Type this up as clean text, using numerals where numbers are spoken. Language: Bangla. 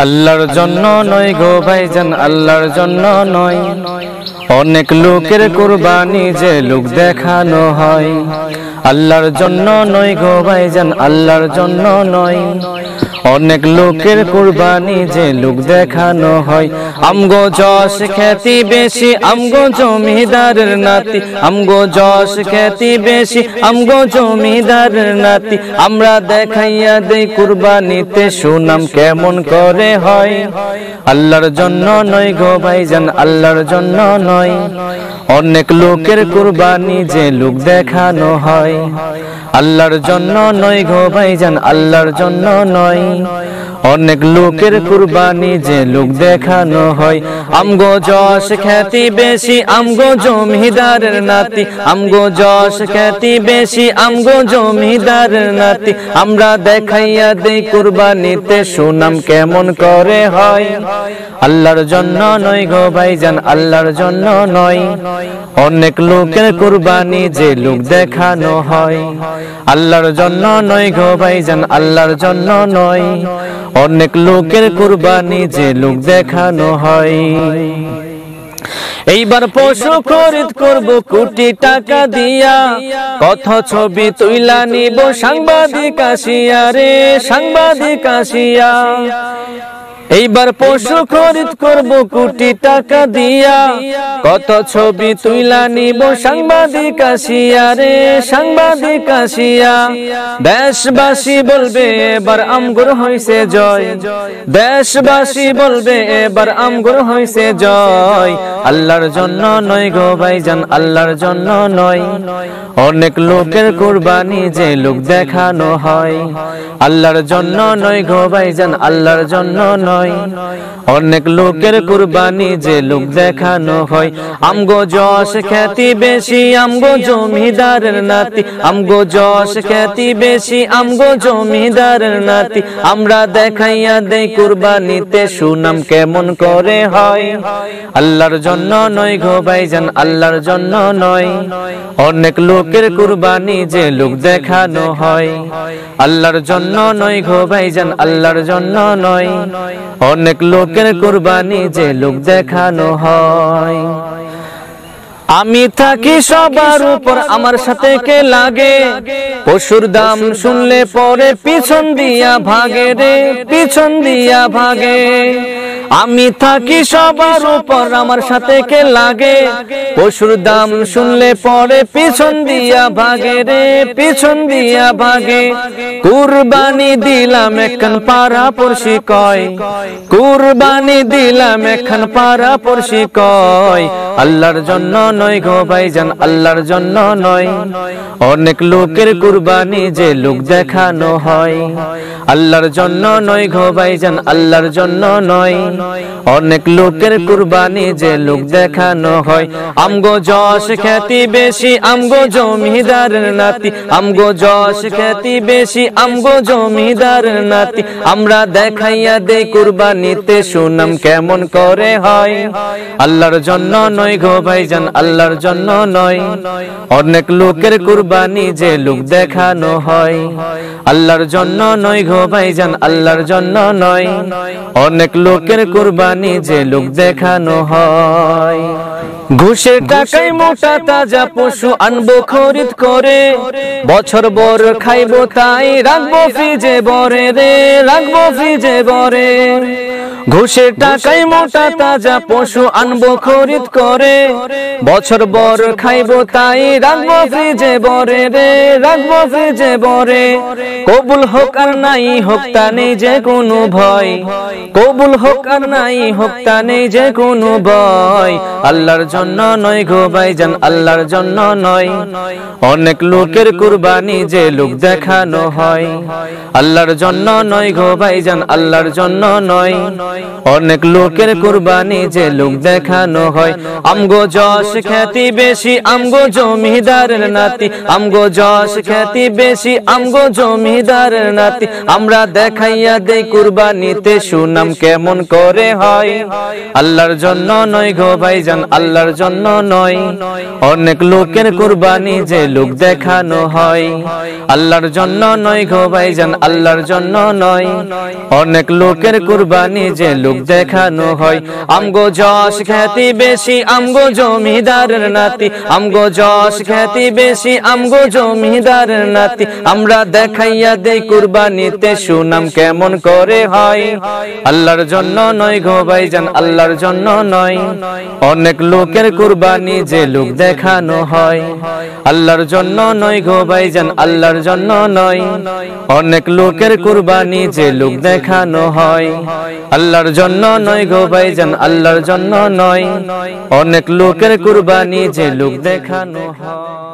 আল্লাহর জন্য নয় গো ভাইজান, আল্লাহর জন্য নয়। অনেক লোকের কুরবানি যে লোক দেখানো হয়। আল্লাহর জন্য নয় গো ভাইজান, আল্লাহর জন্য নয়। অনেক লোকের কুরবানি যে লোক দেখানো হয়। আমগো যশ খ্যাতি বেশি, আমগো জমিদারের নাতি। আমগো যশ খ্যাতি বেশি, আমগো জমিদারের নাতি। আমরা দেখাইয়া দেই কুরবানিতে সুনাম কেমন করে হয়। আল্লাহর জন্য নয় গো ভাইজান, আল্লাহর জন্য নয়। অনেক লোকের কুরবানি যে লোক দেখানো হয়। আল্লাহর জন্য নয় গো ভাইজান, আল্লাহর জন্য নয়। অনেক লোকের কুরবানি যে লোক দেখানো হয়। আমগো যশ খ্যাতি বেশি, আমগো জমিদারের নাতি। আমগো যশ খ্যাতি বেশি, আমগো জমিদারের নাতি। আমরা দেখাইয়া দেই কুরবানিতে সুনাম কেমন করে হয়। আল্লাহর জন্য নয় গো ভাইজান, আল্লাহর জন্য নয়। অনেক লোকের কুরবানি যে লোক দেখানো হয়। আল্লাহর জন্য নয় গো ভাইজান, আল্লাহর জন্য নয়। অনেক লোকের কুরবানি যে লোক দেখানো হয়। এইবার পশু খরিদ করব কোটি টাকা দিয়া, কত ছবি তুইলা নিব সাংবাদিক আসিয়া রে, সাংবাদিক আসিয়া। এইবার পশু খরিদ করব কোটি টাকা দিয়া, কত ছবি তুইলা নিব সাংবাদিক আসিয়া রে, সাংবাদিক আসিয়া। দেশবাসী বলবে এবার আমগুর হইছে জয়, দেশবাসী বলবে এবার আমগুর হইছে জয়। আল্লাহর জন্য নয় গো ভাইজান, আল্লাহর জন্য নয়। অনেক লোকের কুরবানি যে লোক দেখানো হয়। আল্লাহর জন্য নয় গো ভাইজান, আল্লাহর জন্য নয়। অনেক লোকের কুরবানি যে লোক দেখানো হয়। আমগো যশ খ্যাতি বেশি, আমগো জমিদারের নাতি। আমগো যশ খ্যাতি বেশি, আমগো জমিদারের নাতি। আমরা দেখাইয়া দেই কুরবানিতে সুনাম কেমন করে হয়। আল্লাহর জন্য নয় গো ভাইজান, আল্লাহর জন্য নয়। অনেক লোকের কুরবানি যে লোক দেখানো হয়। আল্লাহর জন্য নয় গো ভাইজান, আল্লাহর জন্য নয়। অনেক লোকের কুরবানি যে লোক দেখানো হয়। আমি থাকি সবার উপর, আমার সাথে কে লাগে? পশুর দাম শুনলে পরে পিছন দিয়া ভাগে রে, পিছন দিয়া ভাগে। আমি থাকি সবার উপর, আমার সাথে কে লাগে? পশুর দাম শুনলে পরে পিছন দিয়া ভাগে রে, পিছন দিয়া ভাগে। কুরবানি দিলাম এখন পাড়া পড়শি কয়, কুরবানি দিলাম এখন পাড়া পড়শি কয়। আল্লাহর জন্য নয় গো ভাইজান, আল্লাহর জন্য নয়। অনেক লোকের কুরবানি যে লোক দেখানো হয়। আল্লাহর জন্য নয় গো ভাইজান, আল্লাহর জন্য নয়। অনেক লোকের কুরবানি যে লোক দেখানো হয়। আমগো যশ খ্যাতি বেশি, আমগো জমিদারের নাতি। আমগো যশ খ্যাতি বেশি, আমগো জমিদারের নাতি। আমরা দেখাইয়া দেই কুরবানিতে সুনাম কেমন করে হয়। আল্লাহর জন্য নয় গো ভাইজান, আল্লাহর জন্য নয়। অনেক লোকের কুরবানি যে লোক দেখানো হয়। আল্লাহর জন্য নয় গো ভাইজান, আল্লাহর জন্য নয়। অনেক লোকের কুরবানি যে লোক দেখানো হয়। ঘুষের টাকায় মোটা তাজা পশু আনবো খরিদ করে, বছর বর খাইবো তাই রাখবো ফ্রিজে ভরে রে, রাখবো ফ্রিজে ভরে। ঘুষের টাকায় মোটা তাজা পশু আনবো খরিদ করে, বছর বর খাইবো তাই রাখবো ফ্রিজে ভরে রে, রাখবো ফ্রিজে ভরে। কবুল হোক আর নাই হোক তা নেই যে কোনো ভয়, কবুল হোক আর নাই হোক তা নেই যে কোনো ভয়। আল্লাহর জন্য নয় গো ভাইজান, আল্লাহর জন্য নয়। অনেক লোকের কুরবানি যে লোক দেখানো হয়। আল্লাহর জন্য নয় গো ভাইজান, আল্লাহর জন্য নয়। অনেক লোকের কুরবানি যে লোক দেখানো হয়। আমগো যশ খ্যাতি বেশি, আমগো জমিদারের নাতি। আমগো যশ খ্যাতি বেশি, আমগো জমিদারের নাতি। আমরা দেখাইয়া দেই কুরবানিতে সুনাম কেমন করে হয়। আল্লাহর জন্য নয় গো ভাইজান, আল্লাহর আল্লাহর জন্য নয়। অনেক লোকের কুরবানি যে লোক দেখানো হয়, আল্লাহর জন্য নয় গো ভাইজান, আল্লাহর জন্য নয়। অনেক লোকের কুরবানি যে লোক দেখানো হয়। আমগো যশ খ্যাতি বেশি, আমগো জমিদারের নাতি, আমগো যশ খ্যাতি বেশি, আমগো জমিদারের নাতি। আমরা দেখাইয়া দেই কুরবানিতে সুনাম কেমন করে হয়। আল্লাহর জন্য নয় গো ভাইজান, আল্লাহর জন্য নয়। অনেক লোকের কুরবানি যে লোক দেখানো হয়, আল্লাহর জন্য নয় গো ভাইজান, আল্লাহর জন্য নয়। অনেক লোকের কুরবানি যে লোক দেখানো হয়, আল্লাহর জন্য নয় গো ভাইজান, আল্লাহর জন্য নয়। অনেক লোকের কুরবানি যে লোক দেখানো হয়।